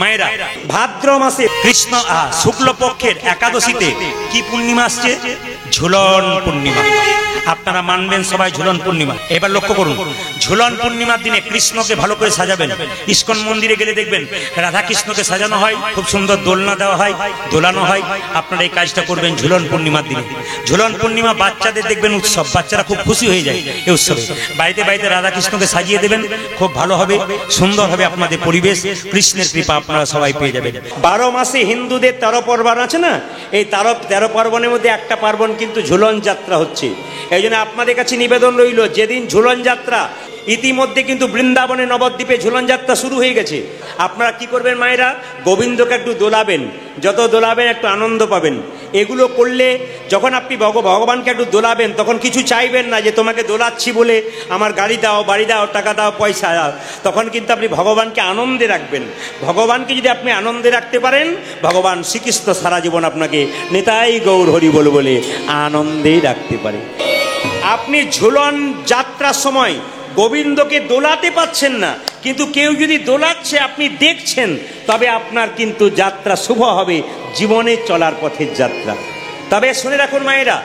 মায়েরা, ভাদ্র মাসে কৃষ্ণ শুক্লপক্ষের একাদশীতে কি পূর্ণিমা আসছে? ঝুলন পূর্ণিমা। আপনারা মানবেন সবাই ঝুলন পূর্ণিমা। এবার লক্ষ্য করুন, ঝুলন পূর্ণিমার দিনে কৃষ্ণকে ভালো করে সাজাবেন। ইস্কন মন্দিরে গেলে দেখবেন রাধা কৃষ্ণকে সাজানো হয়, খুব সুন্দর দোলনা দেওয়া হয়, দোলানো হয়। আপনারা এই কাজটা করবেন ঝুলন পূর্ণিমার দিনে। ঝুলন পূর্ণিমা বাচ্চাদের দেখবেন উৎসব, বাচ্চারা খুব খুশি হয়ে যায় এই উৎসবে। বাড়িতে বাড়িতে রাধা কৃষ্ণকে সাজিয়ে দেবেন, খুব ভালো হবে, সুন্দর হবে আপনাদের পরিবেশ। কৃষ্ণের কৃপা আপনারা সবাই পেয়ে যাবেন। 12 মাসে হিন্দুদের 13 পার্বণ আছে না, এই 13 পার্বণের মধ্যে একটা পার্বণ কিন্তু ঝুলন যাত্রা হচ্ছে। এই জন্য আপনাদের কাছে নিবেদন রইল, যেদিন ঝুলন যাত্রা, ইতিমধ্যে কিন্তু বৃন্দাবনে নবদ্বীপে ঝুলন যাত্রা শুরু হয়ে গেছে। আপনারা কি করবেন মায়েরা, গোবিন্দকে একটু দোলাবেন, যত দোলাবেন একটু আনন্দ পাবেন। এগুলো করলে যখন আপনি ভগবানকে একটু দোলাবেন, তখন কিছু চাইবেন না যে তোমাকে দোলাচ্ছি বলে আমার গাড়ি দাও, বাড়ি দাও, টাকা দাও, পয়সা দাও। তখন কিন্তু আপনি ভগবানকে আনন্দে রাখবেন। ভগবানকে যদি আপনি আনন্দে রাখতে পারেন, ভগবান শ্রীকৃষ্ণ সারা জীবন আপনাকে নিতাই গৌর হরি বল বলে আনন্দেই রাখতে পারে। আপনি ঝুলন যাত্রার সময় গোবিন্দকে দোলাতে পাচ্ছেন না, কিন্তু কেউ যদি দোলাচ্ছে আপনি দেখছেন, তবে আপনার কিন্তু যাত্রা শুভ হবে, জীবনে চলার পথের যাত্রা। তবে শুনে রাখুন মায়েরা,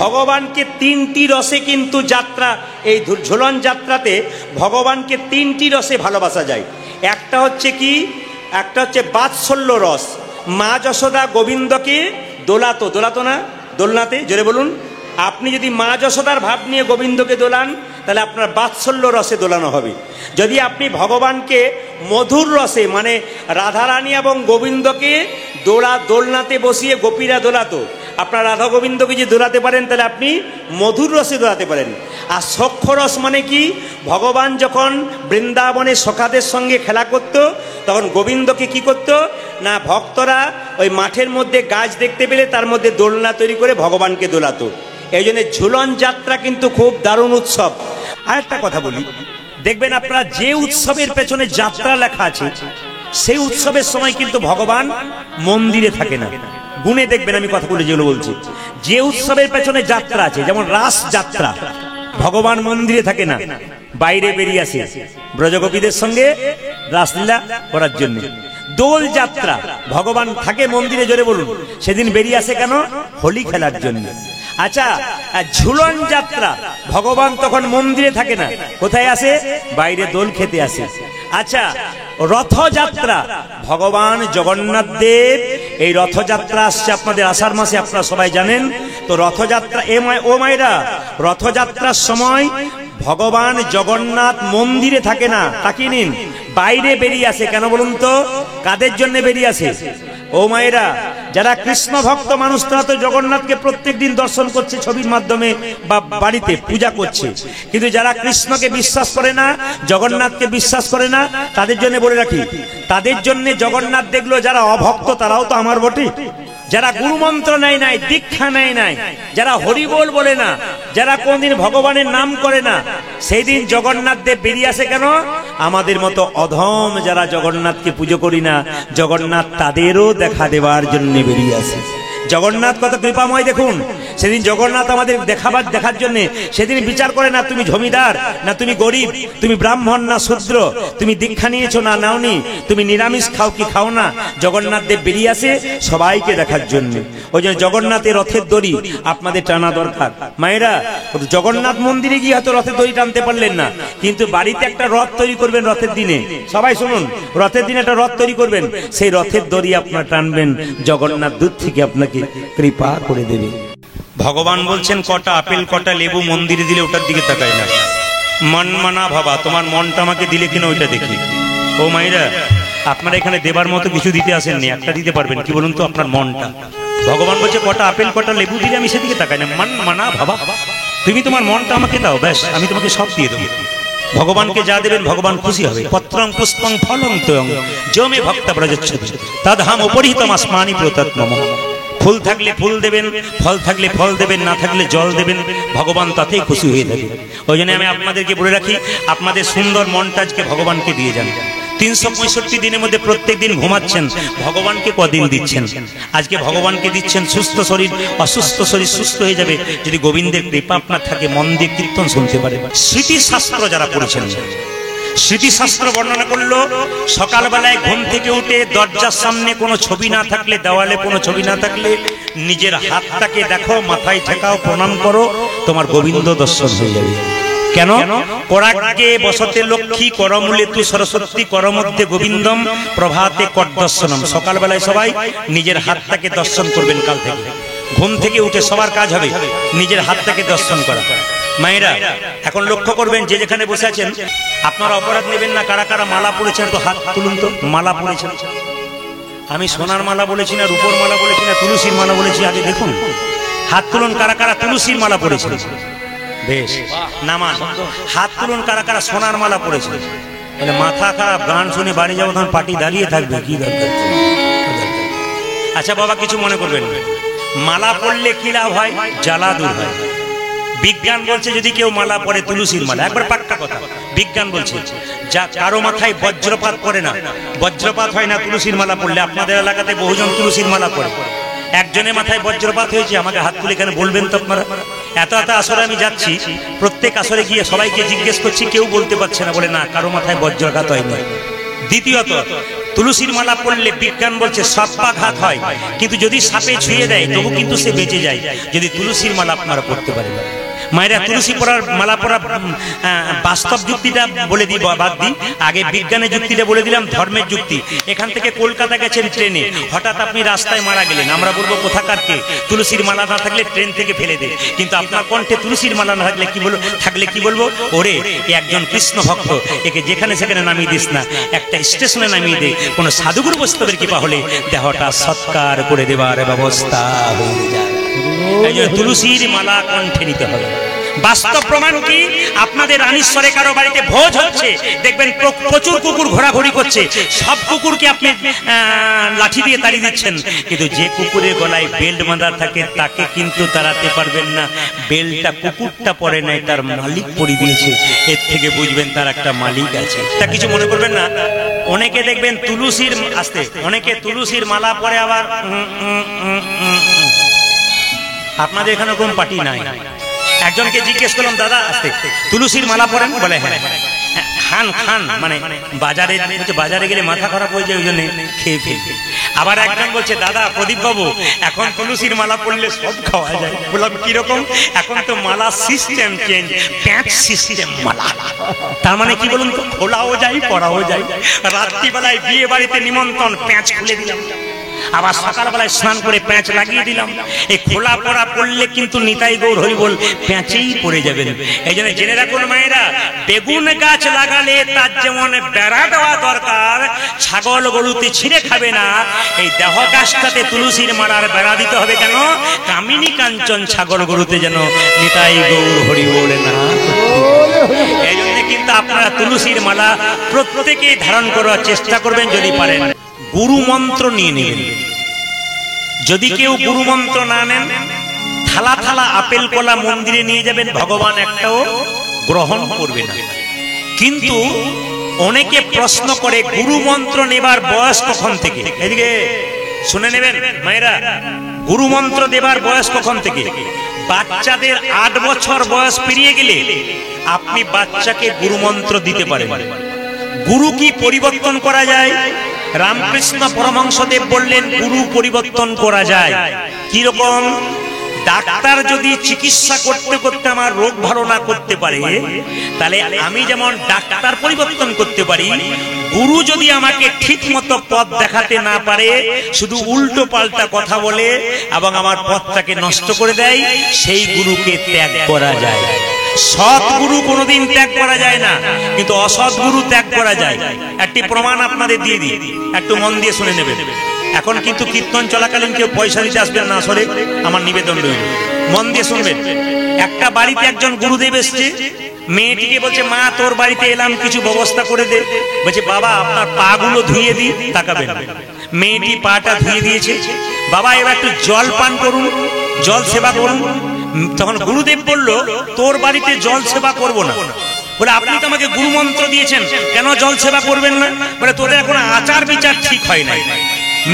ভগবানকে 3টি রসে কিন্তু যাত্রা, এই ঝুলন যাত্রাতে ভগবানকে 3টি রসে ভালোবাসা যায়। একটা হচ্ছে কি, একটা হচ্ছে বাৎসল্য রস। মা যশোদা গোবিন্দকে দোলাতো না, দোলনাতে, জোরে বলুন। আপনি যদি মা যশোদার ভাব নিয়ে গোবিন্দকে দোলান, তাহলে আপনার বাৎসল্য রসে দোলানো হবে। যদি আপনি ভগবানকে মধুর রসে, মানে রাধারানী এবং গোবিন্দকে দোলনাতে বসিয়ে গোপীরা দোলাতো, আপনার রাধা গোবিন্দকে যদি দোলাতে পারেন, তাহলে আপনি মধুর রসে দোলাতে পারেন। আর সখ্যরস মানে কি, ভগবান যখন বৃন্দাবনে সখাদের সঙ্গে খেলা করত, তখন গোবিন্দকে কি করত না, ভক্তরা ওই মাঠের মধ্যে গাছ দেখতে পেলে তার মধ্যে দোলনা তৈরি করে ভগবানকে দোলাতো। এই জন্য ঝুলন যাত্রা কিন্তু খুব দারুণ উৎসব। আর একটা কথা বলি, দেখবেন আপনারা যে উৎসবের পেছনে যাত্রা লেখা আছে, সেই উৎসবের সময় কিন্তু ভগবান মন্দিরে থাকে না। গুণে দেখবেন, আমি কথা বলে যেগুলো বলছি, যে উৎসবের পেছনে যাত্রা আছে, যেমন রাস যাত্রা, ভগবান মন্দিরে থাকে না, বাইরে বেরিয়ে আসে ব্রজগোপীদের সঙ্গে রাসলীলা করার জন্য। দোল যাত্রা, ভগবান থাকে মন্দিরে, জোরে বলুন, সেদিন বেরিয়ে আসে কেন, হোলি খেলার জন্য। আচ্ছা, ঝুলন যাত্রা, ভগবান তখন মন্দিরে থাকে না, কোথায় আসে, বাইরে দোল খেতে আসে। আচ্ছা, রথযাত্রা, ভগবান জগন্নাথ দেব, এই রথযাত্রা আসছে আপনাদের আষাঢ় মাসে, আপনারা সবাই জানেন তো। রথযাত্রা, ও মায়েরা, রথযাত্রার সময় ভগবান জগন্নাথ মন্দিরে থাকে না, তাকিয়ে নিন, বাইরে বেরিয়ে আসে। কেন বলুন তো, কাদের জন্য বেরিয়ে আসে? ও মায়েরা, যারা কৃষ্ণ ভক্ত মানুষ, তারা তো জগন্নাথকে প্রত্যেক দিন দর্শন করছে ছবির মাধ্যমে বা বাড়িতে পূজা করছে। কিন্তু যারা কৃষ্ণকে বিশ্বাস করে না, জগন্নাথকে বিশ্বাস করে না, তাদের জন্য বলে রাখি, তাদের জন্য জগন্নাথ দেখলো যারা অভক্ত, তারাও তো আমার বটে। যারা গুরুমন্ত্র নেয় নাই, দীক্ষা নেয় নাই, যারা হরিবোল বলে না, যারা কোনদিন ভগবানের নাম করে না, সেই দিন জগন্নাথ দেব বেরিয়ে আসে কেন? আমাদের মতো অধম যারা জগন্নাথকে পুজো করি না, জগন্নাথ তাদেরও দেখা দেওয়ার জন্য বেরিয়ে আসে। জগন্নাথ কত কৃপাময় দেখুন। সেদিন জগন্নাথ আমাদের দেখার জন্য সেদিন বিচার করে না তুমি জমিদার না তুমি গরিব, তুমি ব্রাহ্মণ না শূদ্র, তুমি দীক্ষা নিয়েছো না নাওনি, তুমি নিরামিষ খাও কি খাও না। জগন্নাথ দেব বেরিয়ে আসে সবাইকে দেখার জন্য। ওই জন্য জগন্নাথের রথের দড়ি আপনাদের টানা দরকার। মায়েরা, জগন্নাথ মন্দিরে গিয়ে হয়তো রথের দড়ি টানতে পারলেন না, কিন্তু বাড়িতে একটা রথ তৈরি করবেন রথের দিনে। সবাই শুনুন, রথের দিনে একটা রথ তৈরি করবেন, সেই রথের দড়ি আপনারা টানবেন, জগন্নাথ দূর থেকে আপনাকে কৃপা করে দেবে। ভগবান বলছেন, কটা আপেল কটা লেবু মন্দিরে দিলে ওটার দিকে তাকায় না, মন মানা ভাবা, তোমার মনটা আমাকে দিলে কিনা ওইটা দেখি। ও মায়েরা, আপনারা এখানে দেবার মতো কিছু দিতে আসেননি, একটা দিতে পারবেন, কি বলুন তো, আপনার মনটা। ভগবান বলছে কটা আপেল কটা লেবু দিলে আমি সেদিকে তাকাই না, মন মানা ভাবা, তুমি তোমার মনটা আমাকে দাও, ব্যাস আমি তোমাকে সব দিয়ে দেবো। ভগবানকে যা দেবেন ভগবান খুশি হবে। পত্রং পুষ্পং ফলং তয়ং যমে ভক্তা ব্রজচ্ছতি তদহম উপরিহিতম আসমানি প্রতত্মম। ফুল থাকলে ফুল দেবেন, ফল থাকলে ফল দেবেন, না থাকলে জল দেবেন, ভগবান তাতেই খুশি হয়ে যাবে। ওই জন্য আমি আপনাদেরকে বলে রাখি, আপনাদের সুন্দর মনটা আজকে ভগবানকে দিয়ে যান। 365 দিনের মধ্যে প্রত্যেক দিন ঘুমাচ্ছেন, ভগবানকে কদিন দিচ্ছেন? আজকে ভগবানকে দিচ্ছেন সুস্থ শরীর, অসুস্থ শরীর সুস্থ হয়ে যাবে যদি গোবিন্দের কৃপা আপনার থাকে, মন দিয়ে কীর্তন শুনতে পারে। স্মৃতি শাস্ত্র যারা পড়েছেন, স্মৃতিশাস্ত্র বর্ণনা করলো সকালবেলায় ঘুম থেকে উঠে দরজার সামনে কোনো ছবি না থাকলে, দেওয়ালে কোনো ছবি না থাকলে নিজের হাতটাকে দেখো, মাথায় ঠেকাও, প্রণাম করো, তোমার গোবিন্দ দর্শন হয়ে যাবে। কেন? করাগ্গে বসতে লক্ষ্মী করমূলে তু সরস্বতী করমধ্যে গোবিন্দম প্রভাতে করদর্শনম। সকালবেলায় সবাই নিজের হাতটাকে দর্শন করবেন। কাল থেকে ঘুম থেকে উঠে সবার কাজ হবে নিজের হাতটাকে দর্শন করা। মায়েরা এখন লক্ষ্য করবেন, যে যেখানে বসে আছেন আপনারা অপরাধ নেবেন না। কারা কারা মালা পড়েছেন তো হাত তুলুন তো। মালা পড়েছেন, আমি সোনার মালা বলেছি না, রূপোর মালা বলেছি না, তুলসীর মালা বলেছি? আগে দেখুন, হাত তুলুন কারা কারা তুলসীর মালা পড়েছেন। বেশ, নামান হাত তুলুন কারা কারা সোনার মালা পড়েছে। মাথা খারাপ, গান শুনে বাড়ি যাবো তখন পার্টি দাঁড়িয়ে থাকবে, কি দরকার? আচ্ছা বাবা, কিছু মনে করবেন না। মালা পড়লে কি লাভ হয়? জ্বালা দূর হয়। বিজ্ঞান বলছে যদি কেউ মালা পড়ে তুলসীর মালা, একবার পাক্কা কথা, বিজ্ঞান বলছে যা কারো মাথায় বজ্রপাত পড়ে না, বজ্রপাত হয় না তুলসীর মালা পড়লে। আপনাদের এলাকাতে বহুজন তুলসীর মালা পড়ে, একজনের মাথায় বজ্রপাত হয়েছে, আমাকে হাত তুলে এখানে বলবেন তো আপনারা। এত এত আসরে আমি যাচ্ছি, প্রত্যেক আসরে গিয়ে সবাইকে জিজ্ঞেস করছি, কেউ বলতে পারছে না, বলে না কারো মাথায় বজ্রাঘাত হয়নি। দ্বিতীয়ত, তুলসীর মালা পড়লে বিজ্ঞান বলছে সাপাঘাত হয়, কিন্তু যদি সাপে ছুঁয়ে দেয় তবু কিন্তু সে বেঁচে যায়, যদি তুলসীর মালা আপনারা পড়তে পারেন। মায়েরা, তুলসী পড়ার মালা পড়া বাস্তব যুক্তিটা বলে দিই, বাদ দিই, আগে বিজ্ঞানের যুক্তিটা বলে দিলাম, ধর্মের যুক্তি। এখান থেকে কলকাতা গেছেন ট্রেনে, হঠাৎ আপনি রাস্তায় মারা গেলেন, আমরা বলবো কোথাকার কে? তুলসীর মালা না থাকলে ট্রেন থেকে ফেলে দে। কিন্তু আপনার কণ্ঠে তুলসীর মালা না থাকলে কি বলবো? ওরে, এ একজন কৃষ্ণ ভক্ত, একে যেখানে সেখানে নামিয়ে দিস না, একটা স্টেশনে নামিয়ে দে। কোনো সাধুগুরু বৈষ্ণবের কৃপা হলে দেহটা সৎকার করে দেবার ব্যবস্থা হয়ে যায়। তুলসীর মালা কণ্ঠে নিতে হবে। বাস্তব প্রমাণ কি? আপনাদের রানীশ্বরে কারো বাড়িতে ভোজ হচ্ছে, দেখবেন প্রচুর কুকুর ঘোরাঘুরি করছে, সব কুকুরকে আপনি লাঠি দিয়ে তাড়িয়ে দিচ্ছেন, কিন্তু যে কুকুরের গলায় বেল্ট বাঁধা থাকে তাকে কিন্তু তাড়াতে পারবেন না। বেল্টটা কুকুরটা পরে নাই, তার মালিক পরিয়ে দিয়েছে, এর থেকে বুঝবেন তার একটা মালিক আছে। তা কিছু মনে করবেন না। অনেকে দেখবেন তুলসীর অনেকে তুলসীর মালা পরে আবার আপনাদের এখানে কোন পার্টি নাই। একজনকে জিজ্ঞেস করলাম, দাদা তুলসীর মালা পরেন? বলে হ্যাঁ। খান খান মানে বাজারে গেলে মাথা খারাপ হয়ে যায়, ওই জন্য খেয়ে ফেলবে। আবার একজন বলছে, দাদা প্রদীপ বাবু, এখন তুলসীর মালা পড়লে সব খাওয়া যায়। বললাম কিরকম? এখন তো মালা সিস্টেম চেঞ্জ, প্যাঁচ সিস্টেম মালা। তার মানে কি বলুন তো, খোলাও যায় পরাও যায়। রাত্রিবেলায় বিয়ে বাড়িতে নিমন্ত্রণ, প্যাঁচ খুলে দিলাম, আবার সকালবেলায় স্নান করে প্যাঁচ লাগিয়ে দিলাম। এই খোলা পড়া পড়লে কিন্তু নিতাই গৌর হরি বল প্যাঁচেই পড়ে যাবেন। এই জন্য জেনে রাখুন মায়েরা, বেগুন গাছ লাগালে তার যেমন বেড়া দেওয়া দরকার, ছাগল গরুতে ছিঁড়ে খাবে না, এই দেহ গাছটাতে তুলসীর মালার বেড়া দিতে হবে। কেন? কামিনী কাঞ্চন ছাগল গরুতে যেন নিতাই গৌর হরি বলে না। এই জন্য কিন্তু আপনারা তুলসীর মালা প্রত্যেকেই ধারণ করার চেষ্টা করবেন যদি পারেন। গুরু মন্ত্র নিয়ে নেবেন। যদি কেউ গুরু মন্ত্র না নেন, থালা থালা আপেল কলা মন্দিরে নিয়ে যাবেন, ভগবান একটাও গ্রহণ করবে না। কিন্তু অনেকে প্রশ্ন করে, গুরু মন্ত্র নেবার বয়স কখন থেকে? এদিকে শুনে নেবেন মায়েরা, গুরু মন্ত্র দেবার বয়স কখন থেকে? বাচ্চাদের 8 বছর বয়স পেরিয়ে গেলে আপনি বাচ্চাকে গুরু মন্ত্র দিতে পারেন। গুরু কি পরিবর্তন করা যায়? রামকৃষ্ণ পরমহংসদেব বললেন, গুরু পরিবর্তন করা যায়। কি রকম? ডাক্তার যদি চিকিৎসা করতে করতে আমার রোগ ভালো না করতে পারে, তাহলে আমি যেমন ডাক্তার পরিবর্তন করতে পারি, গুরু যদি আমাকে ঠিক মতো পথ দেখাতে না পারে, শুধু উল্টো পাল্টা কথা বলে এবং আমার পথটাকে নষ্ট করে দেয়, সেই গুরুকে ত্যাগ করা যায়। সৎ গুরু কোনোদিন ত্যাগ করা যায় না, কিন্তু অসৎ গুরু ত্যাগ করা যায়। একটি প্রমাণ আপনাদের দিয়ে দিই, একটু মন দিয়ে শুনে নেবেন। এখন কিন্তু কীর্তন চলাকালীন কেউ পয়সা দিতে আসবেন না, আসলে আমার নিবেদন রইল, মন দিয়ে শুনবেন। একটা বাড়িতে একজন গুরুদেব এসছে, মেয়েটিকে বলছে, মা তোর বাড়িতে এলাম, কিছু ব্যবস্থা করে দে। বলছে, বাবা আপনার পা গুলো ধুয়ে দিই। তাকাবেন, মেয়েটি পাটা ধুয়ে দিয়েছে। বাবা এবার একটু জল পান করুন, জল সেবা করুন। তখন গুরুদেব বলল, তোর বাড়িতে জল সেবা করব না। বলে, আপনি তো আমাকে গুরু মন্ত্র দিয়েছেন, কেন জল সেবা করবেন না? বলে, তোদের এখন আচার বিচার ঠিক হয় নাই।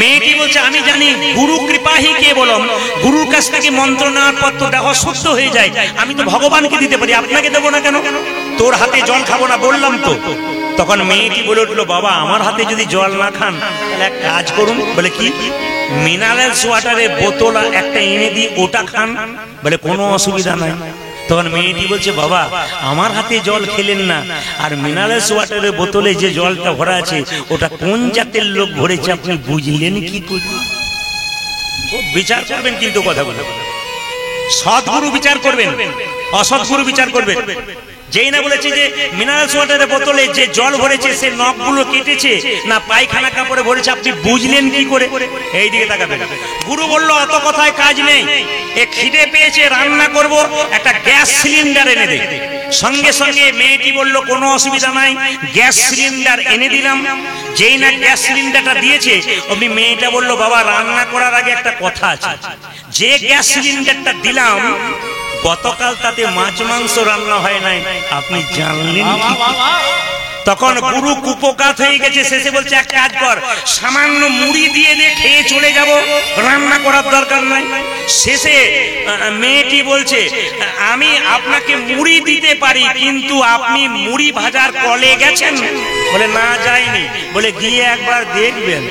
মেয়েটি বলছে, আমি জানি গুরু কৃপাহি কেবলম, গুরুর কাছ থেকে মন্ত্র নেওয়ার পর তো দেহ শুদ্ধ হয়ে যায়, আমি তো ভগবানকে দিতে পারি, আপনাকে দেবো না কেন? তোর হাতে জল খাবো না বললাম তো। তখন মেয়েটি বলে উঠলো, বাবা আমার হাতে যদি জল না খান তাহলে এক কাজ করুন। বলে কি? মিনারেলস ওয়াটারের বোতল একটা এনে দিই, ওটা খান। বলে কোনো অসুবিধা নাই। তখন মেয়েটি বলছে, বাবা আমার হাতে জল খেলেন না, আর মিনারেলস ওয়াটারের বোতলে যে জলটা ভরা আছে ওটা কোন জাতের লোক ভরেছে আপনি বুঝলেন কি করে? বিচার করবেন কিন্তু কথাগুলো, সৎগুরু বিচার করবেন, অসৎগুরু বিচার করবেন। যেই না বলেছে যে মিনারেলস ওয়াটারের বোতলে যে জল ভরেছে সে নখগুলো কেটেছে না পায়খানা কাপড়ে ভরেছে, আপনি বুঝলেন কি করে? এই দিকে তাকাবেন। গুরু বলল, অত কথায় কাজ নেই, এ খিদে পেয়েছে রান্না করব, একটা গ্যাস সিলিন্ডার এনে দে। সঙ্গে সঙ্গে মেয়েটি বলল, কোনো অসুবিধা নাই, গ্যাস সিলিন্ডার এনে দিলাম। যেই না গ্যাস সিলিন্ডারটা দিয়েছে অমনি মেয়েটা বলল, বাবা রান্না করার আগে একটা কথা আছে, যে গ্যাস সিলিন্ডারটা দিলাম গতকাল তাতে মাছ মাংস রান্না হয় নাই, আপনি জানলেন কি? তখন গুরু কুপকাত হয়ে গেছে, শেষে বলছে, এক কাজ কর, সামান্য মুড়ি দিয়ে দে, খেয়ে চলে যাব, রান্না করার দরকার নাই। শেষে মেয়েটি বলছে, আমি আপনাকে মুড়ি দিতে পারি, কিন্তু আপনি মুড়ি ভাজার কলে গেছেন? বলে না যায়নি। বলে গিয়ে একবার দেখবেন,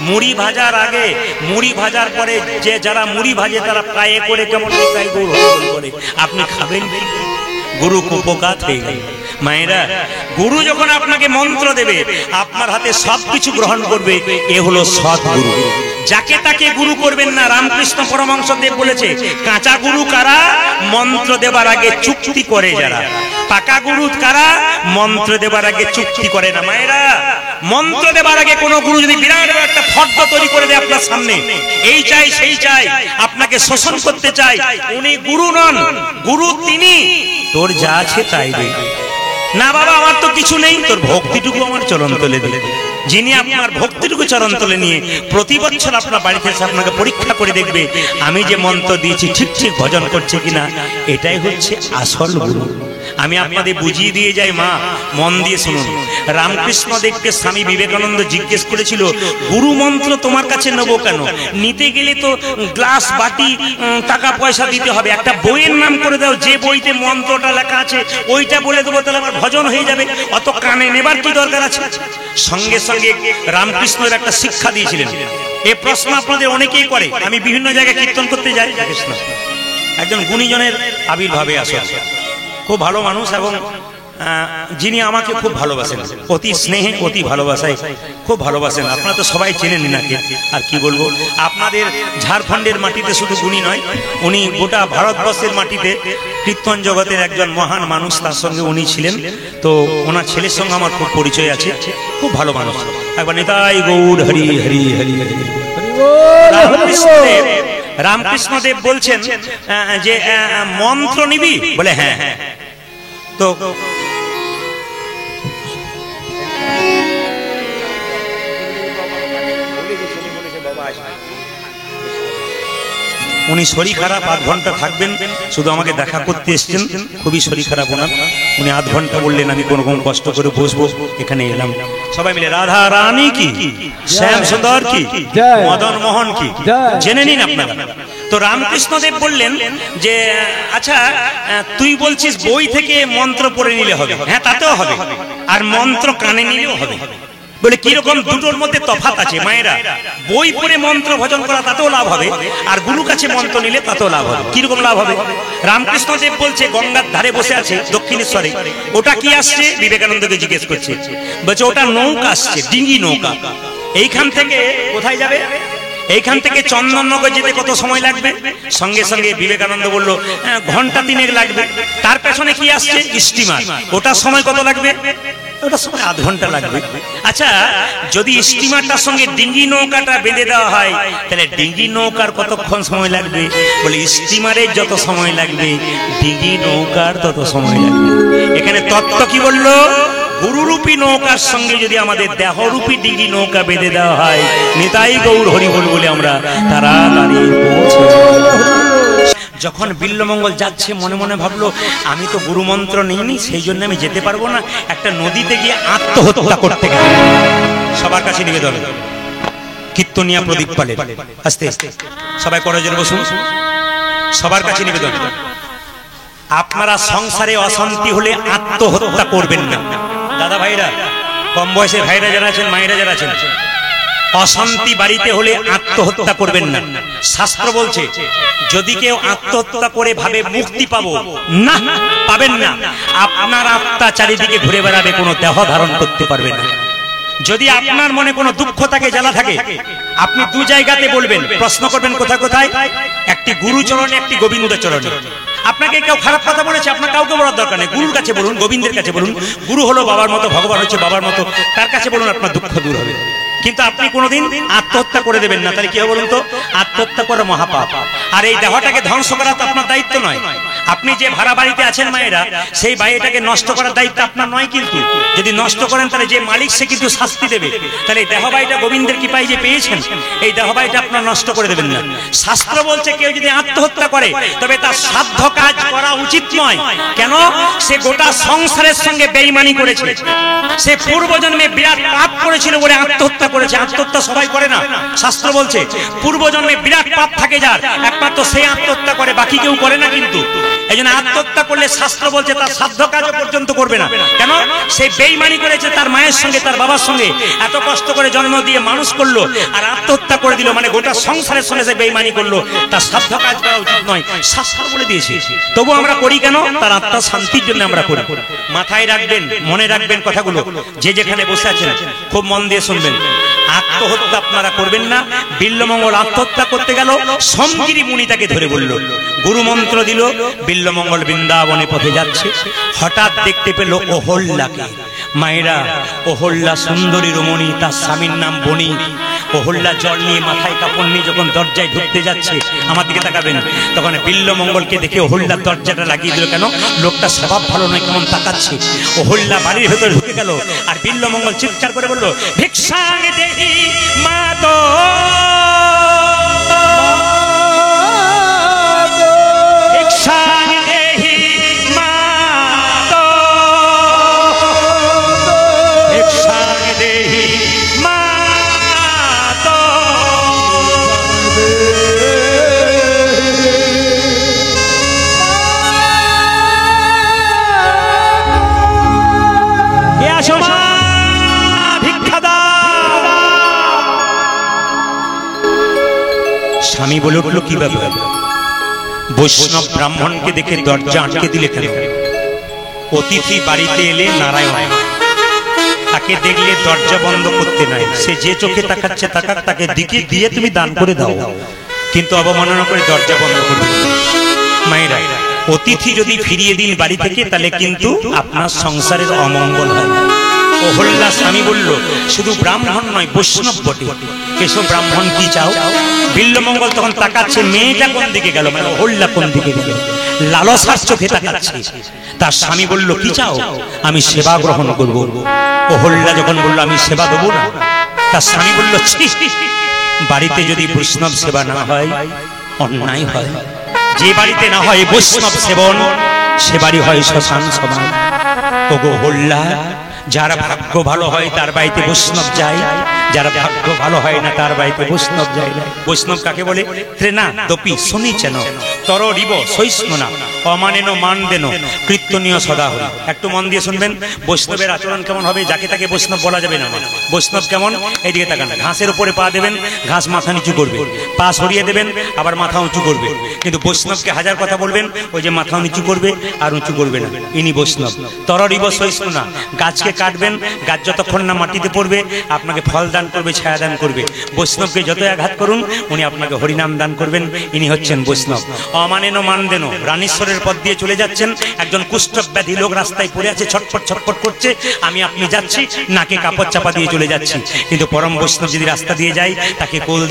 মুড়ি ভাজার আগে মুড়ি ভাজার পরে যে যারা মুড়ি ভাজে তারা পায়ে করে কেমন করে, আপনি খাবেন কি? গুরু কুপকাত হয়ে গেল। মায়েরা, গুরু যখন আপনাকে মন্ত্র দেবে আপনার হাতে সবকিছু গ্রহণ করবে, এ হলো সৎ গুরু। যাকে তাকে গুরু করবেন না। রামকৃষ্ণ পরমহংসদেব বলেছে, কাঁচা গুরু কারা? মন্ত্র দেবার আগে চুক্তি করে যারা। পাকা গুরু কারা? মন্ত্র দেবার আগে চুক্তি করে না। মায়েরা, মন্ত্র দেবার আগে কোন গুরু যদি বিরাট একটা ফর্দ তৈরি করে দেয় আপনার সামনে, এই চাই সেই চাই, আপনাকে শোষণ করতে চাই, উনি গুরু নন। গুরু তিনি তোর যা আছে তাই দে। না বাবা আমার তো কিছু নেই, তোর ভক্তিটুকু আমার চরণ তলে দে। যিনি আপনার ভক্তিটুকু চরণ তলে নিয়ে প্রতি বছর আপনার বাড়িতে এসে আপনাকে পরীক্ষা করে দেখবে আমি যে মন্ত্র দিয়েছি ঠিক ঠিক ভজন করছে কিনা, এটাই হচ্ছে আসল গুরু। আমি আপনাদের বুঝিয়ে দিয়ে যাই, মা মন দিয়ে শুনুন। রামকৃষ্ণ দেবকে স্বামী বিবেকানন্দ জিজ্ঞেস করেছিল, গুরু মন্ত্র তোমার কাছে নেবো কেন? নিতে গেলে তো গ্লাস বাটি টাকা পয়সা দিতে হবে, একটা বইয়ের নাম করে দাও, যে বইতে মন্ত্রটা লেখা আছে ওইটা বলে দেবো, তাহলে আমার ভজন হয়ে যাবে, অত কানে নেবার কি দরকার আছে? সঙ্গে সঙ্গে রামকৃষ্ণের একটা শিক্ষা দিয়েছিলেন। এই প্রশ্ন আপনাদের অনেকেই করে, আমি বিভিন্ন জায়গায় কীর্তন করতে যাই, একজন গুণীজনের আবির্ভাবে আসে, খুব ভালো মানুষ এবং যিনি আমাকে খুব ভালোবাসেন, অতি স্নেহে অতি ভালোবাসায় খুব ভালোবাসেন। আপনারা তো সবাই চেনেন নাকি, আর কি বলবো। আপনাদের ঝাড়খণ্ডের মাটিতে শুধু গুণী নয়, উনি গোটা ভারতবর্ষের মাটিতে কীর্তন জগতের একজন মহান মানুষ, তার সঙ্গে উনি ছিলেন। তো ওনার ছেলের সঙ্গে আমার খুব পরিচয় আছে, খুব ভালো মানুষ। একবার নিতাই গৌর হরি হরি হরি হরি। রামকৃষ্ণদেব বলছেন যে মন্ত্র নিবি? বলে হ্যাঁ। তো উনি শরীর খারাপ, 8 ঘন্টা থাকবেন, শুধু আমাকে দেখা করতে এসছেন, খুবই শরীর খারাপ ওনার। উনি 8 ঘন্টা বললেন, আমি কোনো রকম কষ্ট করে বসবো, এখানে এলাম। সবাই মিলে রাধা রানী কি, শ্যাম সুন্দর কি, মদন মোহন কি, জেনে নিন আপনারা। তো রামকৃষ্ণদেব বললেন যে আচ্ছা তুই বলছিস বই থেকে মন্ত্র পড়ে নিলে হবে? হ্যাঁ তাতেও হবে, আর মন্ত্র কানে নিলেও হবে। বলে কিরকম? দুটোর মধ্যে তফাৎ আছে মায়েরা। বই পড়ে মন্ত্র ভজন করা তাতেও লাভ হবে, আর গুরু কাছে মন্ত্র নিলে তাতেও লাভ হবে। কিরকম লাভ হবে? রামকৃষ্ণদেব বলছে, গঙ্গার ধারে বসে আছে দক্ষিণেশ্বরে, ওটা কি আসছে? বিবেকানন্দকে জিজ্ঞেস করছে, বলছে ওটা নৌকা আসছে, ডিঙ্গি নৌকা। এইখান থেকে কোথায় যাবে? এইখান থেকে চন্দননগর যেতে কত সময় লাগবে? সঙ্গে সঙ্গে বিবেকানন্দ বলল, ঘন্টা 3 লাগবে। তার পেছনে কি আসছে? স্টিমার, ওটার সময় কত লাগবে? ওটার সময় 8 ঘন্টা লাগবে। আচ্ছা যদি স্টিমারটার সঙ্গে ডিঙ্গি নৌকাটা বেঁধে দেওয়া হয়, তাহলে ডিঙ্গি নৌকার কতক্ষণ সময় লাগবে? বলে স্টিমারের যত সময় লাগবে ডিঙ্গি নৌকার তত সময় লাগবে। এখানে তত্ত্ব কি বললো? গুরুরূপী নৌকার সঙ্গে যদি আমাদের দেহরূপী ডিঙ্গি নৌকা বেঁধে দেওয়া হয়, নিতাই গৌর হরি বল বলে আমরা তাড়াতাড়ি পৌঁছে। যখন বিল্লমঙ্গল যাচ্ছে মনে মনে ভাবলো, আমি তো গুরুমন্ত্র নিইনি, সেই জন্য আমি যেতে পারবো না, একটা নদীতে গিয়ে আত্মহত্যা করতে গেল। সবার কাছে নিবেদন, কীর্তনিয়া প্রদীপ পালের আস্তে আস্তে সবাই করজোড়ে বসুন। সবার কাছে নিবেদন, আপনারা সংসারে অশান্তি হলে আত্মহত্যা করবেন না। দাদা ভাইরা কম বয়সের ভাইরা যারা আছেন, মায়েরা যারা আছেন, অশান্তি বাড়িতে হলে আত্মহত্যা করবেন না। শাস্ত্র বলছে যদি কেউ আত্মহত্যা করে ভাবে মুক্তি পাবো, না, পাবেন না। আপনার আত্মা চারিদিকে ঘুরে বেড়াবে, কোনো দেহ ধারণ করতে পারবে না। যদি আপনার মনে কোনো দুঃখ থাকে, জ্বালা থাকে, আপনি দু জায়গাতে বলবেন, প্রশ্ন করবেন কোথায় কোথায়, একটি গুরু চরণে, একটি গোবিন্দ চরণে। আপনাকে কেউ খারাপ কথা বলেছে, আপনার কাউকে বলার দরকার নেই, গুরুর কাছে বলুন, গোবিন্দের কাছে বলুন। গুরু হলো বাবার মতো, ভগবান হচ্ছে বাবার মতো, তার কাছে বলুন, আপনার দুঃখ দূর হবে। কিন্তু আপনি কোনোদিন আত্মহত্যা করে দেবেন না, তাহলে কি হবে বলুন তো? আত্মহত্যা করা মহাপাপ। আর এই দেহটাকে ধ্বংস করা তো আপনার দায়িত্ব নয়। আপনি যে ভাড়া বাড়িতে আছেন মায়েরা, সেই বাড়িটাকে নষ্ট করার দায়িত্ব আপনার নয়। কিন্তু যদি নষ্ট করেন তাহলে যে মালিক সে কিন্তু শাস্তি দেবে। তাহলে এই দেহ বাড়িটা গোবিন্দের কৃপায় যে পেয়েছেন, এই দেহ বাড়িটা আপনার নষ্ট করে দেবেন না। শাস্ত্র বলছে কেউ যদি আত্মহত্যা করে তবে তার সাধ্য কাজ করা উচিত নয়। কেন? সে গোটা সংসারের সঙ্গে বেঈমানি করেছে, সে পূর্বজন্মে বিরাট পাপ করেছিল বলে আত্মহত্যা করেছে। আত্মহত্যা সবাই করে না। শাস্ত্র বলছে পূর্বজন্মে বিরাট পাপ থাকে যার, একমাত্র সে আত্মহত্যা করে, বাকি কেউ করে না। কিন্তু এই জন্য আত্মহত্যা করলে শাস্ত্র বলছে তার সাধ্য কাজও পর্যন্ত করবে না। কেন? সে বেঈমানি করেছে তার মায়ের সঙ্গে, তার বাবার সঙ্গে, এত কষ্ট করে জন্ম দিয়ে মানুষ করলো আর আত্মহত্যা করে দিল, মানে গোটা সংসারের সঙ্গে সে বেঈমানি করলো, তার সাধ্য কাজ করা উচিত নয়। শাস্ত্র বলে দিয়েছে। তবু আমরা করি কেন? তার আত্মার শান্তির জন্য আমরা করি। মাথায় রাখবেন, মনে রাখবেন কথাগুলো। যে যেখানে বসে আছেন খুব মন দিয়ে শুনবেন। আত্মহত্যা আপনারা করবেন না। বিল্লমঙ্গল আত্মহত্যা করতে গেল, সমগিরি মুনি তাকে ধরে বলল, গুরু মন্ত্র দিল। বিল্লমঙ্গল বৃন্দাবনে পথে যাচ্ছে, হঠাৎ দেখতে পেল অহল্যাকে। মায়েরা, অহল্যা সুন্দরী রমণী, তার স্বামীর নাম বণিক। অহল্যা জল নিয়ে, মাথায় কাপড় নিয়ে যখন দরজায় ঢুকতে যাচ্ছে, আমার দিকে তাকাবেন, তখন বিল্লমঙ্গলকে দেখে অহল্যা দরজাটা লাগিয়ে দিল। কেন? লোকটা স্বভাব ভালো নয়, কেমন তাকাচ্ছে। অহল্যা বাড়ির ভেতরে ঢুকে গেল, আর বিল্লমঙ্গল চিৎকার করে বলল, ভিক্ষাং দেহি মাতো, ভিক্ষাং দেহি মাতো, ভিক্ষাং দেহি মাতো। কে আসো মা, ভিক্ষা দাও। স্বামী বলে উঠল, কি ব্যাপার? বৈষ্ণব ব্রাহ্মণকে দেখে দরজা আটকে দিলে কেন? অতিথি বাড়িতে এলে নারায়ণ, তাকে দেখলে দরজা বন্ধ করতে নাই। সে যে চোখে তাকাচ্ছে তাকাক, তাকে দিকে দিয়ে তুমি দান করে দাও, কিন্তু অবমাননা করে দরজা বন্ধ করবে। মায়েরা, অতিথি যদি ফিরিয়ে দিন বাড়ি থেকে, তাহলে কিন্তু আপনার সংসারের অমঙ্গল হয়। অহল্যা স্বামী বলল, শুধু ব্রাহ্মণ নয়, বৈষ্ণব বটে, এসব ব্রাহ্মণ কি চাও? বিল্লমঙ্গল তখন তাকাচ্ছে, মেয়েটা কোন দিকে গেল, মানে অহল্যা কোন দিকে গেল, লালসার চোখে তাকাচ্ছে। তার স্বামী বলল, কি চাও? আমি সেবা গ্রহণ করব। অহল্যা যখন বলল, আমি সেবা দেবো না, তার স্বামী বলল, বাড়িতে যদি বৈষ্ণব সেবা না হয় অন্যায় হয়। যে বাড়িতে না হয় বৈষ্ণব সেবন, সে বাড়ি হয় শ্মশান সমান। ওগো অহল্যা, যার ভাগ্য ভালো হয় তার বাড়িতে বৈষ্ণব যায়, যার ভাগ্য ভালো হয় না তার বাড়িতে বৈষ্ণব যায় না। বৈষ্ণব কাকে বলে? ত্রেনা দপি শুনিছেন তর রিব সহিষ্ণুনা অমানেন মান দেন কীর্তনীয় সদা হরি। একটু মন দিয়ে শুনবেন, বৈষ্ণবের আচরণ কেমন হবে। যাকে তাকে বৈষ্ণব বলা যাবে না। বৈষ্ণব কেমন? এইদিকে তাকান, ঘাসের উপরে পা দেবেন, ঘাস মাথা নিচু করবে, পা সরিয়ে দেবেন, আবার মাথা উঁচু করবে। কিন্তু বৈষ্ণবকে হাজার কথা বলবেন, ওই যে মাথা নিচু করবে আর উঁচু করবে না, ইনি বৈষ্ণব। তর রিব সহিষ্ণুনা, গাছকে কাটবেন, গাছ যতক্ষণ না মাটিতে পড়বে আপনাকে ফল দান করবে, ছায়া দান করবে। বৈষ্ণবকে যত আঘাত করুন, উনি আপনাকে হরিনাম দান করবেন, ইনি হচ্ছেন বৈষ্ণব। অমানেন মান দেন, রানীশ্বরের পথ দিয়ে চলে যাচ্ছেন, একজন কুষ্ঠব্যাধি লোক রাস্তায় পড়ে আছে, ছটফট ছটফট করছে, আমি আপনি যাচ্ছি, নাকে কাপড় চাপা দিয়ে চলে যাচ্ছি। কিন্তু পরম বৈষ্ণব যদি রাস্তা দিয়ে যায়, তাকে কোল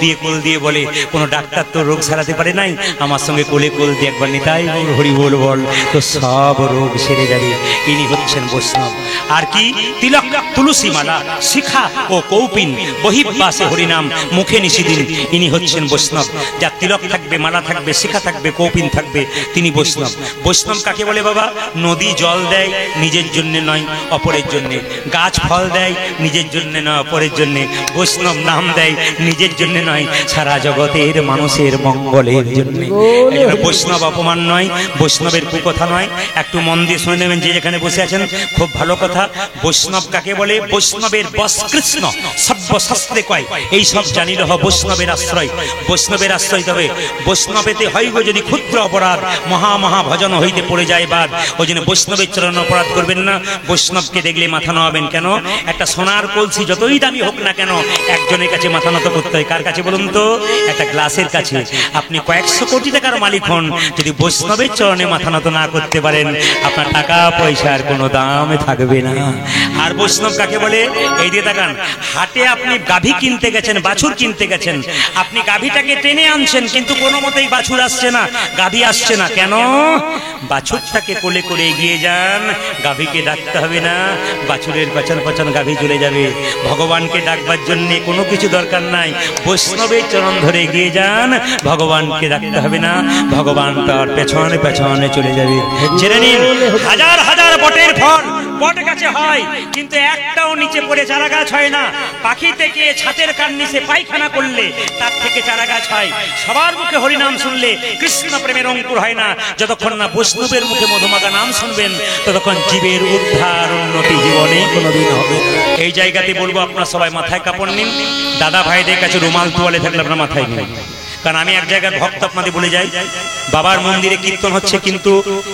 দিয়ে বলে, কোনো ডাক্তার তো রোগ সারাতে পারে নাই, আমার সঙ্গে কোলে কোল দিয়ে একবার নিতাই হরি বল বল, তো সব রোগ সেরে যাবে। ইনি হচ্ছেন বৈষ্ণব। আর কি? তিলক, তুলসী মালা, শিখা ও কৌপিন, বহির্বাসে হরিনাম, মুখে নিষিদিন, ইনি হচ্ছেন বৈষ্ণব। যার তিলক থাকবে, মালা থাকবে, শিখা থাকবে, থাকবে, কৌপিন থাকবে, তিনি বৈষ্ণব। বৈষ্ণব কাকে বলে বাবা? নদী জল দেয় নিজের জন্য নয়, অপরের জন্য। গাছ ফল দেয় নিজের জন্য নয়, অপরের জন্য। বৈষ্ণব নাম দেয় নিজের জন্য নয়, সারা জগতের মানুষের মঙ্গলের জন্য। বৈষ্ণব অপমান নয়, বৈষ্ণবের কুকথা নয়। একটু মন দিয়ে শুনে নেবেন, যে যেখানে বসে আছেন, খুব ভালো কথা। বৈষ্ণব কাকে বলে? বৈষ্ণবের বস কৃষ্ণ, সভ্য শাস্ত্রে কয় এই সব জানিল হ বৈষ্ণবের আশ্রয়। বৈষ্ণবের আশ্রয় তবে বৈষ্ণবেতে হইব যদি ক্ষুদ্র অপরাধ, মহা মহা ভজন হইতে পড়ে যায় বাদ। ওই জন্য বৈষ্ণবের চরণ অপরাধ করবেন না। বৈষ্ণবকে দেখলে মাথা নোয়াবেন কেন? একটা সোনার কলসি যতই দামি হোক না কেন, একজনের কাছে মাথা নত করতে হয়। কার কাছে বলুন তো? একটা গ্লাসের কাছে। আপনি কয়েকশো কোটি টাকার মালিক হন, যদি বৈষ্ণবের চরণে মাথা নত না করতে পারেন, আপনার টাকা পয়সার কোনো দাম থাকবে না। আর বৈষ্ণব কাকে বলে? এই দিয়ে তাকান, হাটে আপনি গাভী কিনতে গেছেন, বাছুর কিনতে গেছেন, আপনি গাভীটাকে টেনে আনছেন, কিন্তু কোনো মতেই বাছুর আসছে না, গাভী আসছে না। কেন? বাছুরটাকে কোলে করে এগিয়ে যান, গাভীকে ডাকতে হবে না, বাছুরের পেছন পেছন গাভী চলে যাবে। ভগবানকে ডাকবার জন্য কোনো কিছু দরকার নাই, বৈষ্ণবের চরণ ধরে এগিয়ে যান, ভগবানকে ডাকতে হবে না, ভগবান তার পেছনে পেছনে চলে যাবে। জেনে নিন, হাজার হাজার বটের ফল বট গাছে হয়, কিন্তু একটাও নিচে পড়ে চারা গাছ হয় না। পাখি থেকে ছাতের কান নিচে পায়খানা করলে তার থেকে চারা গাছ হয়। সবার মুখে হরিনাম শুনলে কৃষ্ণ প্রেমের অঙ্কুর হয় না। যতক্ষণ না বৈষ্ণবের মুখে মধুমাখা নাম শুনবেন, ততক্ষণ জীবের উদ্ধার উন্নতি জীবনে কোনোদিন হবে। এই জায়গাতে বলবো, আপনারা সবাই মাথায় কাপড় নিন। দাদা ভাইদের কাছে রুমাল তোয়ালে থাকলে আপনার মাথায় নিন। কারণ আমি এক জায়গার ভক্ত আপনাদের বলে যাই, বাবার মন্দিরে কীর্তন হচ্ছে, কিন্তু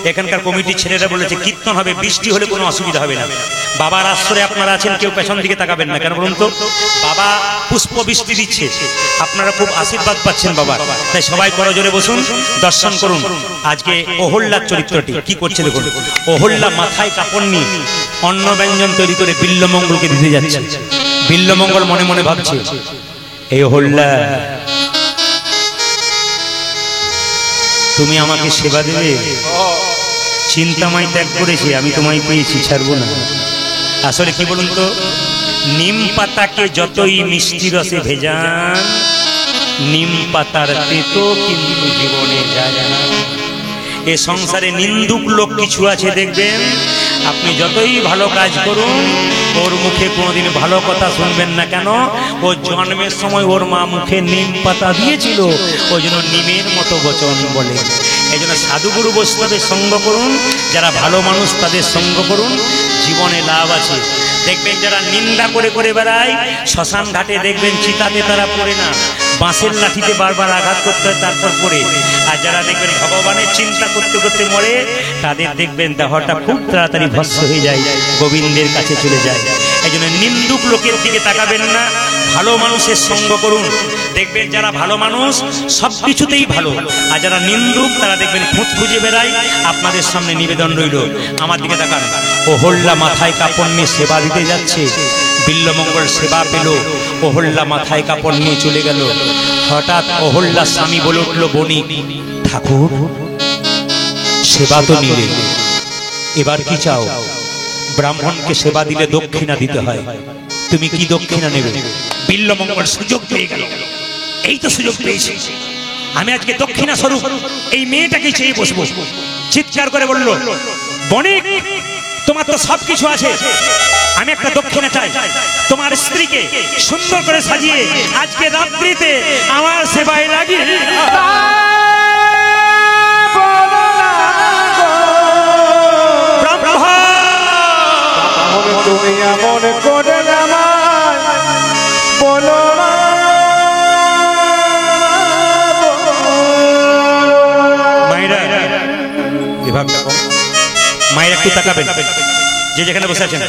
এখানকার কমিটির ছেলেরা বলেছে কীর্তন হবে, বৃষ্টি হলে কোনো অসুবিধা হবে না। বাবার আশ্রয়ে আপনারা আছেন, কেউ পেছন দিকে তাকাবেন না। কেন বলুন তো? বাবা পুষ্প বৃষ্টি দিচ্ছে, আপনারা খুব আশীর্বাদ পাচ্ছেন বাবা। তাই সবাই করজোরে বসুন, দর্শন করুন। আজকে অহল্যার চরিত্রটি কি করছে দেখুন। অহল্যা মাথায় কাপড় নিয়ে অন্ন ব্যঞ্জন তৈরি করে বিল্লমঙ্গলকে দিতে যাচ্ছে। বিল্লমঙ্গল মনে মনে ভাবছে, এই অহল্যা, তুমি আমাকে সেবা দেবে, চিন্তাময় ত্যাগ করেছি, আমি তোমায় পেয়েছি, ছাড়বো না। আসলে কি বলুন তো, নিম পাতাকে যতই মিষ্টি রসে ভেজান, নিম পাতার তেতো কিন্তু জীবনে যায় না। এ সংসারে নিন্দুক লোক কিছু আছে, দেখবেন আপনি যতই ভালো কাজ করুন, ওর মুখে কোনোদিন ভালো কথা শুনবেন না। কেন? ও জন্মের সময় ওর মা মুখে নিম পাতা দিয়েছিল, ওই জন্য নিমের মতো বচন বলে। এই জন্য সাধুগুরু বৈষ্ণবের সঙ্গ করুন, যারা ভালো মানুষ তাদের সঙ্গ করুন, জীবনে লাভ আছে। দেখবেন যারা নিন্দা করে করে বেড়ায়, শ্মশান ঘাটে দেখবেন চিতাতে তারা পড়ে না, বাঁশের লাঠিতে বারবার আঘাত করতে হয়, তারপর পড়ে। আর যারা দেখবেন ভগবানের চিন্তা করতে করতে মরে, তাদের দেখবেন দেহটা খুব তাড়াতাড়ি ভস্ম হয়ে যায়, গোবিন্দের কাছে চলে যায়। এই জন্য নিন্দুক লোকের দিকে তাকাবেন না, ভালো মানুষের সঙ্গ করুন। দেখবেন যারা ভালো মানুষ সব কিছুতেই ভালো, আর যারা নিন্দুক তারা দেখবেন খুঁত খুঁজে বেড়ায়। আপনাদের সামনে নিবেদন রইল, আমার দিকে তাকান। অহল্যা মাথায় কাপড় নিয়ে সেবা দিতে যাচ্ছে, বিল্লমঙ্গল সেবা পেল, অহল্যা মাথায় কাপড় নিয়ে চলে গেল। হঠাৎ অহল্যার স্বামী বলে উঠল, বণিক ঠাকুর, সেবা তো নিলে, এবার কি চাও? ব্রাহ্মণকে সেবা দিলে দক্ষিণা দিতে হয়, তুমি কি দক্ষিণা নেবে? বিল্লমঙ্গল সুযোগ পেয়ে গেল, এই তো সুযোগ পেয়েছি, আমি আজকে দক্ষিণা স্বরূপ এই মেয়েটাকে চেয়ে বসবো। চিৎকার করে বলল, বণিক তোমার তো সবকিছু আছে, আমি একটা দক্ষিণা চাই। তোমার স্ত্রীকে সুন্দর করে সাজিয়ে আজকে রাত্রিতে আমার সেবায় লাগিয়ে তুমি এমন করে বলো না। মায়েরা মায়েরা একটু তাকাবেন, যে যেখানে বসে আছেন।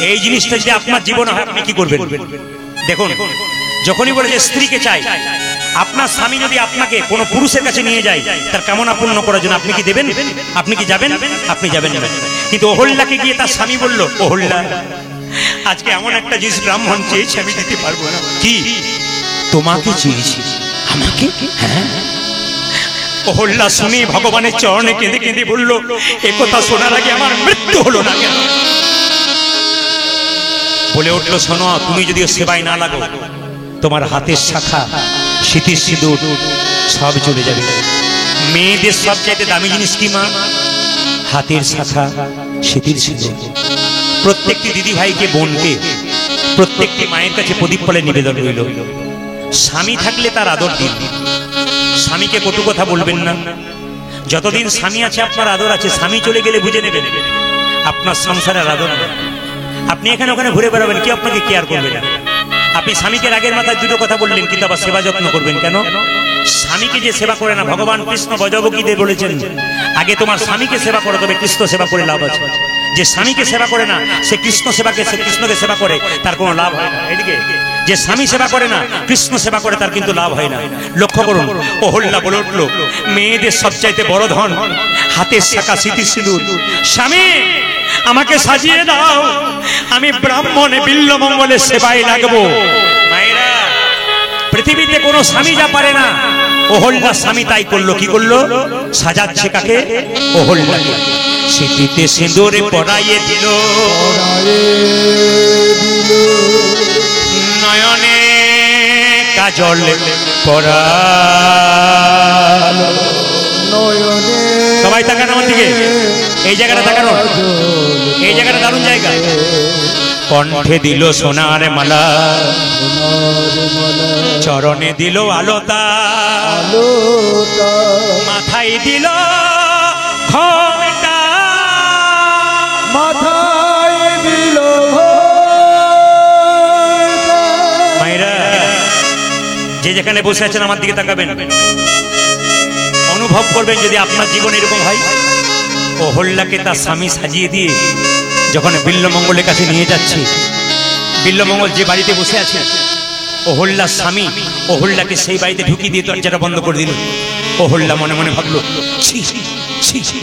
এই জিনিসটা যদি আপনার জীবনে হয়, আপনি কি করবেন? দেখুন, যখনই বলে যে স্ত্রীকে চাই, আপনার স্বামী যদি আপনাকে কোনো পুরুষের কাছে নিয়ে যায়, তার কামনা পূর্ণ করার জন্য আপনি কি দেবেন? আপনি কি যাবেন? আপনি যাবেন না। কিন্তু অহল্যাকে গিয়ে তার স্বামী বলল, অহল্যা আজকে এমন একটা জিনিস ব্রাহ্মণ চেয়েছে, আমি দিতে পারবো না। কি? তোমাকে চেয়েছি। আমাকে? হ্যাঁ। অহল্যা শুনে ভগবানের চরণে কেঁদে কেঁদে বলল, এ কথা শোনার আগে আমার মৃত্যু হলো না কেন? বলে উঠলো, শোনো, তুমি যদি সেবায় না লাগো, তোমার হাতের শাখা, স্মৃতির সিঁদুর সব চলে যাবে। মেয়েদের সবচাইতে দামি জিনিস কি মা? হাতের শাখা, সিঁথির সিঁদুর। প্রত্যেকটি দিদি ভাইকে, বোনকে, প্রত্যেকটি মায়ের কাছে প্রদীপ ফলে নিবেদন রইল। স্বামী থাকলে তার আদর দিন, স্বামীকে কটু কথা বলবেন না। যতদিন স্বামী আছে আপনার আদর আছে, স্বামী চলে গেলে বুঝে নেবেন আপনার সংসারের আদর নেই। আপনি এখানে ওখানে ঘুরে বেড়াবেন, কেউ আপনাকে কেয়ার করবে না। আপনি স্বামীকে রাগের মাথায় দুটো কথা বললেন, কিন্তু আবার সেবা যত্ন করবেন কেন? স্বামীকে যে সেবা করে না, ভগবান কৃষ্ণ বজবগীতে বলেছেন আগে তোমার স্বামীকে সেবা করো, তবে কৃষ্ণ সেবা করে লাভ আছে। যে স্বামীকে সেবা করে না সে কৃষ্ণকে সেবা করে, তার কোনো লাভ হয় না। এদিকে যে স্বামী সেবা করে না, কৃষ্ণ সেবা করে, তার কিন্তু লাভ হয় না। লক্ষ্য করুন, অহল্যা বলে উঠল, মেয়েদের সবচাইতে বড় ধন হাতের শাখা, সিঁথির সিঁদুর। স্বামী আমাকে সাজিয়ে দাও, আমি ব্রাহ্মণে বিল্বমঙ্গলের সেবায় লাগবো। মায়েরা, পৃথিবীতে কোনো স্বামী যা পারে না, অহল্যা স্বামী তাই করলো। কি করলো? সাজাচ্ছে কাকে? অহল্যাকে। সিঁথিতে সিঁদুরে পরাইয়ে দিল, নয়নে কাজল পরালো। সবাই তাকান আমার দিকে, এই জায়গাটা তাকানো, এই জায়গাটা দারুণ জায়গা। কণ্ঠে দিল সোনার মালা, চরণে দিল আলতা, মাথায় দিল ঘোমটা, মাথায় দিল। মায়েরা, যে যেখানে বসে আছেন আমার দিকে তাকাবেন, অনুভব করবেন যদি আপনার জীবন এরকম হয়। অহল্যাকে তার স্বামী সাজিয়ে দিয়ে যখন বিল্বমঙ্গলের কাছে নিয়ে যাচ্ছে, বিল্বমঙ্গল যে বাড়িতে বসে আছে, অহল্যার স্বামী অহল্যাকে সেই বাড়িতে ঢুকিয়ে দিয়ে দরজাটা বন্ধ করে দিল। অহল্যা মনে মনে ভাবলো, ছি ছি ছি,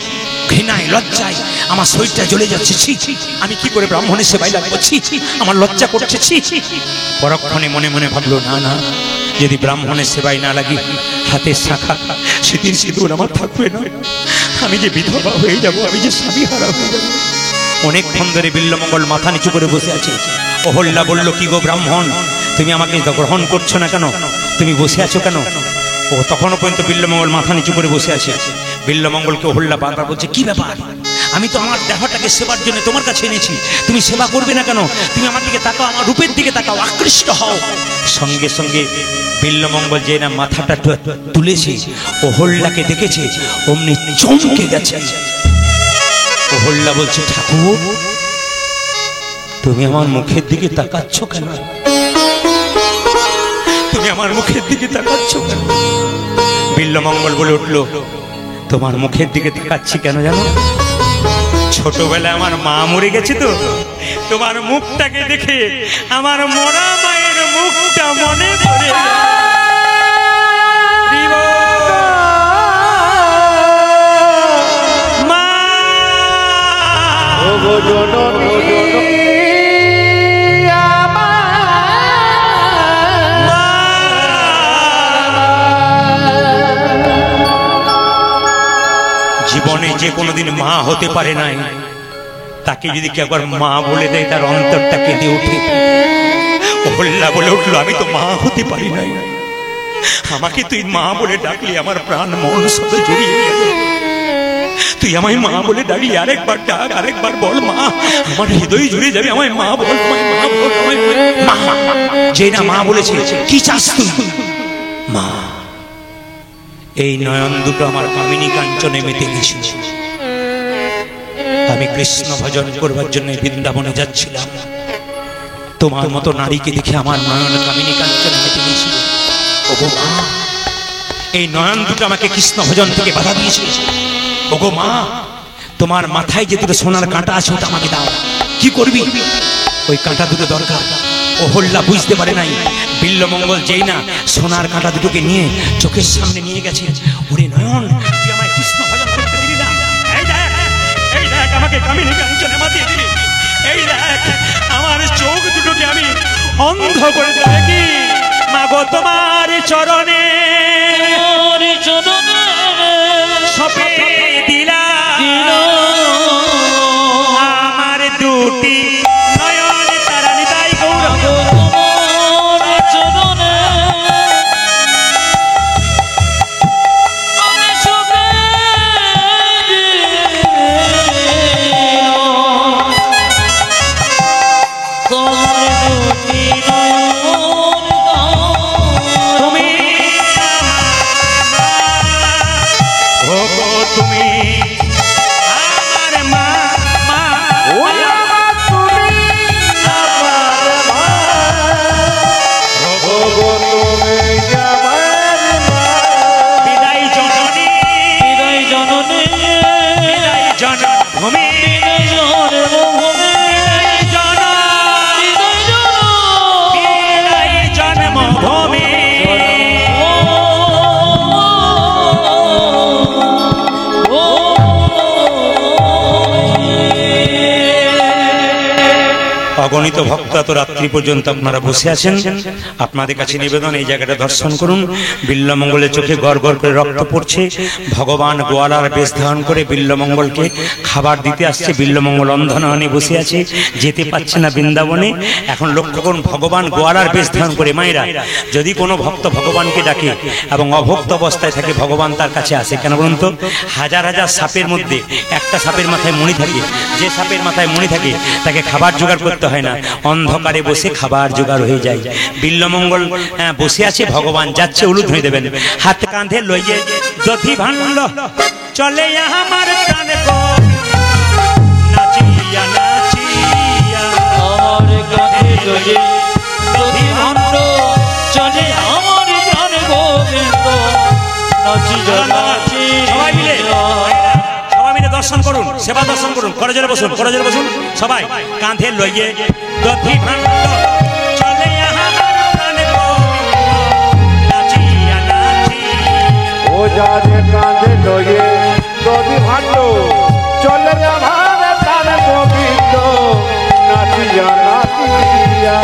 ঘৃণায় লজ্জায় আমার শরীরটা জ্বলে যাচ্ছে, ছি ছি, আমি কি করে ব্রাহ্মণের সেবায় লাগবো, ছি ছি, আমার লজ্জা করছে, ছি ছি। পরক্ষণে মনে মনে ভাবলো, না না, যদি ব্রাহ্মণের সেবায় না লাগি, হাতের শাখা, সিঁথির সিঁদুর আমার থাকবে না, আমি যে বিধবা হয়ে যাব, আমি যে স্বামী হারা হয়ে যাব। অনেকক্ষণ ধরে বিল্বমঙ্গল মাথা নিচু করে বসে আছে। অহল্যা বলল, কি গো ব্রাহ্মণ, তুমি আমাকে গ্রহণ করছো না কেন? তুমি বসে আছো কেন? ও তখনও পর্যন্ত বিল্বমঙ্গল মাথা নিচু করে বসে আছে। বিল্বমঙ্গলকে অহল্যা বারবার বলছে, কি ব্যাপার, আমি তো আমার দেহটাকে সেবার জন্য তোমার কাছে এনেছি, তুমি সেবা করবে না কেন? তুমি আমার দিকে তাকাও, আমার রূপের দিকে তাকাও, আকৃষ্ট হও। সঙ্গে সঙ্গে বিল্বমঙ্গল যে না মাথাটা তুলেছে, অহল্যাকে দেখেছে, অমনি চমকে গেছে। অহল্যা বলছে, ঠাকুর তুমি আমার মুখের দিকে তাকাচ্ছ কেন? তুমি আমার মুখের দিকে তাকাচ্ছ কেন? বিল্বমঙ্গল বলে উঠল, তোমার মুখের দিকে তাকাচ্ছি কেন জানো? ছোটবেলায় আমার মা মরে গেছে, তো তোমার মুখটাকে দেখে আমার মরা মায়ের মুখটা মনে পড়ে। মা জীবনে যে কোনোদিন মা হতে পারে নাই, তাকে যদি কেউ একবার মা বলে দেয়, তার অন্তরটা কেঁদে ওঠে। অহল্যা বলে উঠলো, আমি তো মা হতে পারি নাই, আমাকে তুই মা বলে ডাকলি আমার প্রাণ মন সব জড়িয়ে গেল। তুই আমায় মা বলে ডাকলি, আরেকবার ডাক, আরেকবার বল মা, আমার হৃদয় জুড়ে যাবে, আমায় মা বল, আমায় মা বল, আমায় মা। যে না মা বলেছে, কি চাস তুই? মা। এই নয়ন দুটো আমার কামিনী কাঞ্চনে মেতে গেছিল। আমি কৃষ্ণ ভজন করবার জন্য বৃন্দাবনে যাচ্ছিলাম, তোমার মতো নারীকে দেখে আমার নয়ন কামিনী কাঞ্চনে মেতে গেছিল। ওগো মা, এই নয়ন দুটো আমাকে কৃষ্ণ ভজন থেকে বাধা দিয়েছে। ওগো মা, তোমার মাথায় যে দুটো সোনার কাঁটা আছে, ওটা আমাকে দাও। কি করবি? ওই কাঁটা দুটো দরকার। অহল্যা বুঝতে পারে নাই, বিল্বমঙ্গল যেই না সোনার কাঁটা দুটোকে নিয়ে চোখের সামনে নিয়ে গেছে। ওরে নয়ন, তুই আমায় কৃষ্ণ ভজন করতে দিলি না, এই দেখ আমাকে কামিনী কাঞ্চনে মাতিয়ে দিলি, এই দেখ আমার চোখ দুটোকে আমি অন্ধ করে দেবে কি? মাগো তোমার চরণে সপে দিলা আমার দুটি নয়ন তারানি, তাই গৌরব চরণে ভবে অগণিত ভক্ত এত রাত্রি পর্যন্ত আপনারা বসে আছেন। আপনাদের কাছে নিবেদন, এই জায়গাটা দর্শন করুন। বিল্লমঙ্গলের চোখে গড় গড় করে রক্ত পড়ছে। ভগবান গোয়ালার বেশ ধারণ করে বিল্লমঙ্গলকে খাবার দিতে আসছে। বিল্লমঙ্গল অন্ধনয়নে বসে আছে, যেতে পারছে না বৃন্দাবনে। এখন লক্ষ্য করুন, ভগবান গোয়ালার বেশ ধারণ করে। মায়েরা, যদি কোনো ভক্ত ভগবানকে ডাকে এবং অভক্ত অবস্থায় থাকে, ভগবান তার কাছে আসে কেন বলুন তো? হাজার হাজার সাপের মধ্যে একটা সাপের মাথায় মণি থাকে। যে সাপের মাথায় মণি থাকে তাকে খাবার জোগাড় করতে হয় না, অন্ধকারে বসে খাবার জোগাড় হয়ে যায়। বিল্লমঙ্গল বসে আছে, ভগবান যাচ্ছে, উলু ধুয়ে দেবেন। হাত কাঁধে লইয়ে দধি ভাণ্ড চলে আমার প্রাণে গো, নাচিয়া নাচিয়া আমার কাঁধে লইয়ে দধি ভাণ্ড চলে আমার প্রাণে গোবিন্দ, নাচিয়া নাচিয়া। সবাই মিলে দর্শন করুন, সেবা দর্শন করুন। করজোরে বসুন, করজোরে বসুন সবাই। কাঁধে লইয়ে দধি ভাণ্ড চলে আমার প্রাণে গো, নাচিয়া নাচিয়া। ও যারে কাঁধে লয়ে দধি ভাণ্ড চলে আমার প্রাণে গোবিন্দ, নাচিয়া নাচিয়া।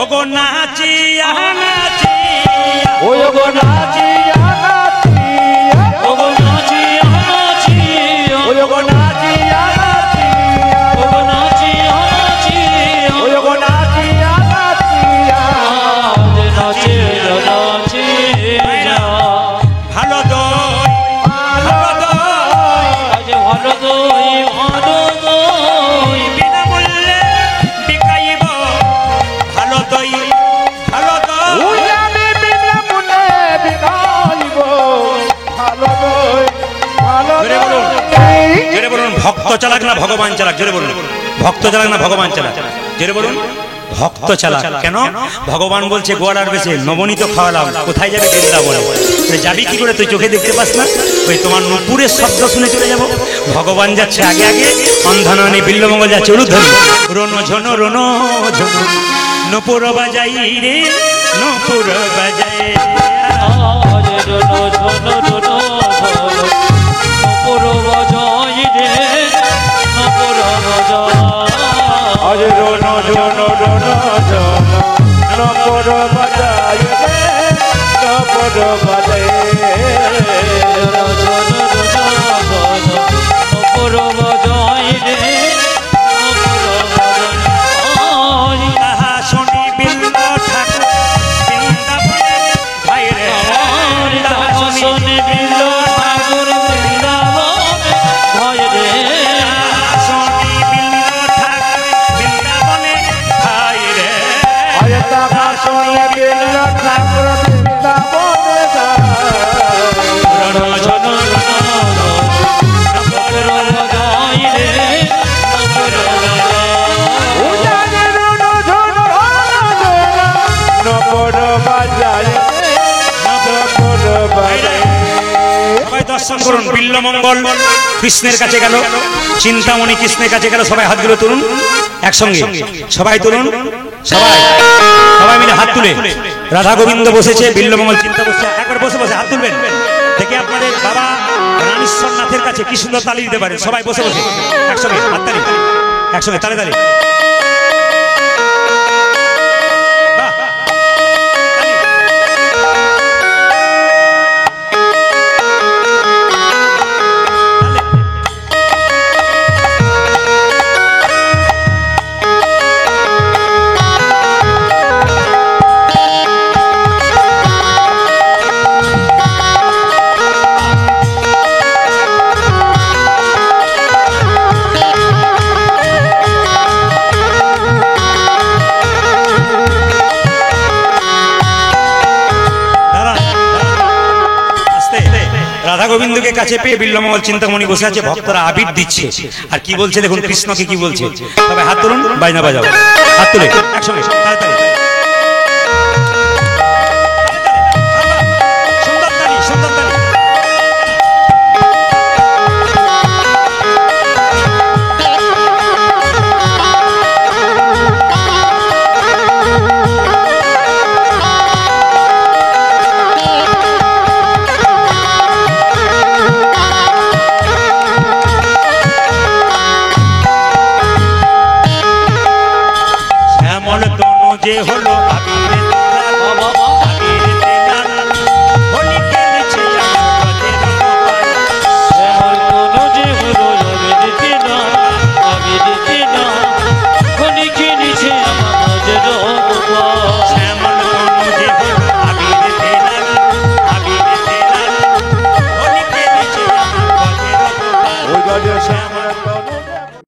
ওগো নাচিয়া নাচিয়া, ওই গো নাচিয়া নাচিয়া, ওগো নাচিয়া নাচিয়া, ওই গো নাচিয়া নাচিয়া, ওগো নাচিয়া নাচিয়া, ওই গো নাচিয়া নাচিয়া। নাচিয়া নাচিয়া। ভালো দই ভালো দই, আজ ভালো দই ভালো দই, বিনামূল্যে বিকাইব। ভালো দই ভালো দই, ওই আমি বিনামূল্যে বিনাইব, ভালো দই ভালো জোরে বলুন, দই। জোরে বলুন। ভক্ত চালাক না ভগবান চালাক? জোরে বলুন। ভক্ত চালাক না ভগবান চালাক? জোরে বলুন। ভক্ত চালাক। কেন? ভগবান বলছে গোয়ালার বেশে নবনীত খাওয়ালাম, কোথায় যাবে? বৃন্দাবনে। যাবি কি করে? তুই চোখে দেখতে পাস না? ওই তোমার নুপুরের শব্দ শুনে চলে যাব। ভগবান যাচ্ছে আগে আগে, অন্ধনয়নে বিল্লমঙ্গল যাচ্ছে উলুধ্বনি। রণ ঝন রণ ঝন নুপুর বাজাই রে, নুপুর বাজাই। আজ রোনো ঝোনো রোনো ঝোনো, নপুর বাজাই রে, নপুর বাজাই। আজ রোন রোন রোন জন নপর বাজাই রে, নপর বাজাই। রোনো ঝোনো রোনো ঝোনো, নপুর বাজাই রে, নপুর বাজাই। তাহা শুনি বিল্ল ঠাকুর বৃন্দাবনে ভাই রে। আমার তাহা শুনি শুনে বিল ঠাকুর বৃন্দাবনে ভয় রে। তাহা শুনি বিল্ল ঠাকুর বৃন্দাবনে ভাই রে। আজ তাহা শুনিয়া বিল্ল ঠাকুর বৃন্দাবনে যায়। রণ ঝন রণ নপুর বাজাই রে, নপুর বাজাই। উজানে রোন ঝন ঝন নপর বাজাই রে, নপর বাজাই। সবাই দর্শন করুন। বিল্লমঙ্গল কৃষ্ণের কাছে গেল, চিন্তামণি কৃষ্ণের কাছে গেল। সবাই হাতগুলো তুলুন একসঙ্গে, সবাই তুলুন। সবাই সবাই মিলে হাত তুলে। রাধা গোবিন্দ বসেছে, বিল্লমঙ্গল চিন্তা বসছে। একবার বসে বসে হাত তুলবেন। দেখে আপনাদের বাবা রামেশ্বর নাথের কাছে কি সুন্দর তালি দিতে পারে। সবাই বসে বসে একসঙ্গে হাত তালি, একসঙ্গে তালে তালি। বাহ, তালি। রাধা গোবিন্দকে কাছে পেয়ে বিল্লমঙ্গল চিন্তামণি বসে আছে, ভক্তরা আবির দিচ্ছে। আর কি বলছে দেখুন, কৃষ্ণকে কি বলছে। তবে হাত তুলুন, বাজনা বাজাও, হাত তুলে একসঙ্গে তাড়াতাড়ি। সুন্দর তালি, সুন্দর তালি। শ্যামরতন